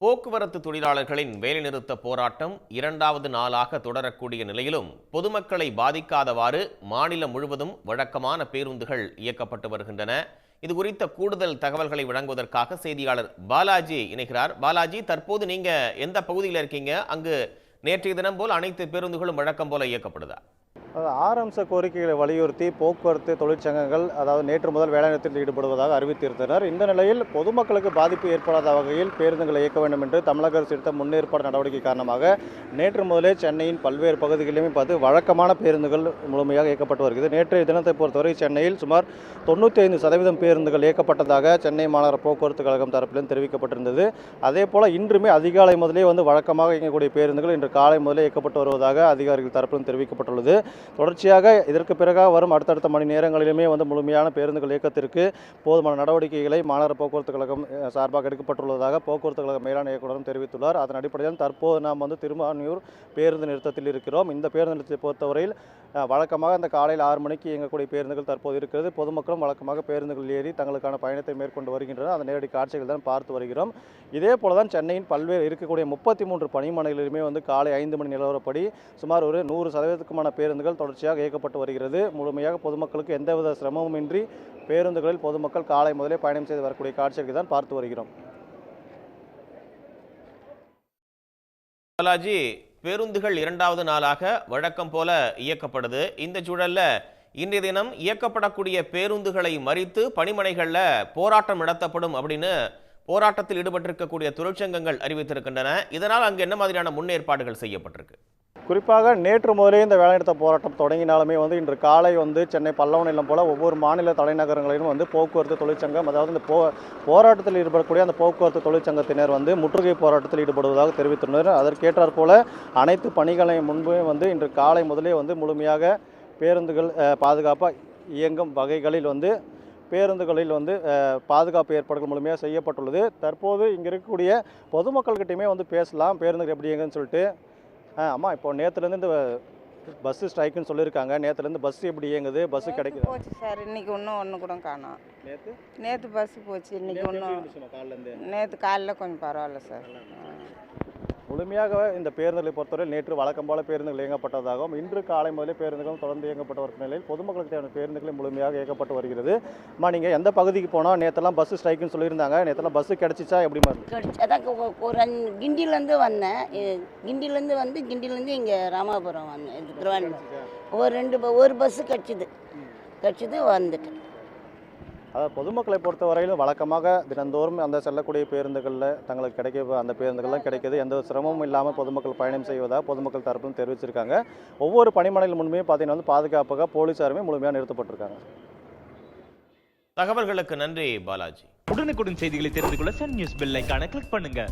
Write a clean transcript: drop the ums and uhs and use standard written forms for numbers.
போக்குவரத்து தொழிலாளர்களின் வேலைநிறுத்த போராட்டம் இரண்டாவது நாளாக தொடரக்கூடிய நிலையிலும் பொதுமக்களை பாதிக்காதவாறு மாநிலம் முழுவதும் வழக்கமான பேருந்துகள் இயக்கப்பட்டு வருகின்றன. இது குறித்த கூடுதல் தகவல்களை வழங்குவதற்காக செய்தியாளர் பாலாஜி இணைகிறார். பாலாஜி, தற்போது நீங்க எந்த பகுதியில் இருக்கீங்க? அங்கு நேற்றைய தினம் போல் அனைத்து பேருந்துகளும் வழக்கம் போல இயக்கப்படுதா? ஆறு அம்ச கோரிக்கைகளை வலியுறுத்தி போக்குவரத்து தொழிற்சங்கங்கள் நேற்று முதல் வேலைநிறுத்தத்தில் ஈடுபடுவதாக அறிவித்திருந்தனர். இந்த நிலையில் பொதுமக்களுக்கு பாதிப்பு ஏற்படாத வகையில் பேருந்துகளை இயக்க வேண்டும் என்று தமிழக அரசு எடுத்த முன்னேற்பாடு நடவடிக்கை காரணமாக நேற்று முதலே சென்னையின் பல்வேறு பகுதிகளிலுமே வழக்கமான பேருந்துகள் முழுமையாக இயக்கப்பட்டு வருகிறது. நேற்றைய தினத்தை பொறுத்தவரை சென்னையில் சுமார் 95% பேருந்துகள் இயக்கப்பட்டதாக சென்னை மாநகர போக்குவரத்து கழகம் தரப்பிலும் தெரிவிக்கப்பட்டிருந்தது. அதே போல இன்றுமே அதிகாலை முதலே வழக்கமாக இயங்கக்கூடிய பேருந்துகள் இன்று காலை முதலே இயக்கப்பட்டு வருவதாக அதிகாரிகள் தரப்பிலும் தெரிவிக்கப்பட்டுள்ளது. தொடர்ச்சியாக இதற்கு பிறகு வரும் அடுத்தடுத்த மணி நேரங்களிலுமே முழுமையான பேருந்துகள் இயக்கத்திற்கு போதுமான நடவடிக்கைகளை மாநகர போக்குவரத்து கழகம் சார்பாக எடுக்கப்பட்டுள்ளதாக போக்குவரத்து கழக மேலாண் இயக்குநரும் தெரிவித்துள்ளார். அதன் அடிப்படையில் தற்போது நாம் திருமானியூர் பேருந்து நிறுத்தத்தில் இருக்கிறோம். இந்த பேருந்து நிறுத்தத்தை பொறுத்தவரையில் வழக்கமாக அந்த காலையில் 6 மணிக்கு இயங்கக்கூடிய பேருந்துகள் தற்போது இருக்கிறது. பொதுமக்களும் வழக்கமாக பேருந்துகள் ஏறி தங்களுக்கான பயணத்தை மேற்கொண்டு வருகின்றனர். அந்த நேரடி காட்சிகள் தான் பார்த்து வருகிறோம். இதே போல தான் சென்னையின் பல்வேறு இருக்கக்கூடிய 33 பணிமனைகளிலுமே காலை 5 மணி நிலவரப்படி சுமார் ஒரு 100%க்குமான பேருந்துகள் தொடர்ச்சியாக இயக்கப்பட்டு வருகிறது. முழுமையாக பொதுமக்களுக்கு எந்தவித சிரமமுமின்றி பேருந்துகளில் பொதுமக்கள் காலை முதலே பயணம் செய்து வரக்கூடிய காட்சிகளை தான் பார்த்து வருகிறோம். பாலாஜி, பேருந்துகள் இரண்டாவது நாளாக வழக்கம் போல இயக்கப்படுது. இந்த சூழல்ல இன்றைய தினம் இயக்கப்படக்கூடிய பேருந்துகளை மறித்து பணிமனைகள்ல போராட்டம் நடத்தப்படும் அப்படின்னு போராட்டத்தில் ஈடுபட்டிருக்கக்கூடிய தொழிற்சங்கங்கள் அறிவித்திருக்கின்றன. இதனால் அங்கு என்ன மாதிரியான முன்னேற்பாடுகள் செய்யப்பட்டிருக்கு? குறிப்பாக நேற்று முதலே இந்த வேலைநிறுத்த போராட்டம் தொடங்கினாலுமே இன்று காலை சென்னை பல்லவநிலம் போல ஒவ்வொரு மாநில தலைநகரங்களிலும் போக்குவரத்து தொழிற்சங்கம், அதாவது இந்த போராட்டத்தில் ஈடுபடக்கூடிய அந்த போக்குவரத்து தொழிற்சங்கத்தினர் முற்றுகை போராட்டத்தில் ஈடுபடுவதாக தெரிவித்துள்ளனர். அதற்கேற்றாற் போல அனைத்து பணிகளையும் முன்பே இன்று காலை முதலே முழுமையாக பேருந்துகள் பாதுகாப்பாக இயங்கும் வகைகளில் பேருந்துகளில் பாதுகாப்பு ஏற்பாடுகள் முழுமையாக செய்யப்பட்டுள்ளது. தற்போது இங்கே இருக்கக்கூடிய பொதுமக்கள்கிட்டையுமே பேசலாம், பேருந்துகள் எப்படி இயங்குன்னு சொல்லிட்டு. அம்மா, இப்போ நேற்றுலேருந்து இந்த பஸ்ஸு ஸ்ட்ரைக்குன்னு சொல்லியிருக்காங்க. நேற்றுலேருந்து பஸ் எப்படி இயங்குது? பஸ்ஸு கிடைக்குது? போச்சு சார், இன்னைக்கு ஒன்றும் கூட காணோம். நேற்று பஸ்ஸு போச்சு, இன்னைக்கு நேற்று காலையில் கொஞ்சம் பரவாயில்ல சார். முழுமையாக இந்த பேருந்துகளை பொறுத்தவரை நேற்று வழக்கம் போல பேருந்துகள் இயங்கப்பட்டதாகவும் இன்று காலை முதலே பேருந்துகளும் தொடர்ந்து இயங்கப்பட்டு வரும் நிலையில் பொதுமக்களுக்கு தேவையான பேருந்துகளை முழுமையாக இயக்கப்பட்டு வருகிறது. நீங்கள் எந்த பகுதிக்கு போனால் நேற்றெல்லாம் பஸ்ஸு ஸ்ட்ரைக்குன்னு சொல்லியிருந்தாங்க, நேற்றெல்லாம் பஸ்ஸு கிடச்சிச்சா எப்படி மாதிரி? அதான் ஒரு கிண்டிலேருந்து வந்தேன். கிண்டிலேருந்து இங்கே ராமாபுரம் வந்தேன், திருவாரூர். ஒரு பஸ்ஸு கிடச்சிது வந்துட்டேன். அதாவது பொதுமக்களை பொறுத்தவரையிலும் வழக்கமாக தினந்தோறும் அந்த செல்லக்கூடிய பேருந்துகளில் தங்களுக்கு அந்த பேருந்துகள்லாம் கிடைக்கிது. எந்த சிரமமும் இல்லாமல் பொதுமக்கள் பயணம் செய்வதாக பொதுமக்கள் தரப்பும் தெரிவிச்சிருக்காங்க. ஒவ்வொரு பணிமனையில் முன்பே பார்த்தீங்கன்னா பாதுகாப்பாக போலீசாருமே முழுமையாக நிறுத்தப்பட்டிருக்காங்க. தகவல்களுக்கு நன்றி பாலாஜி. உடனுக்குடன் செய்திகளை தெரிந்து கொள்ள சன் நியூஸ் பெல் ஐகானை கிளிக் பண்ணுங்க.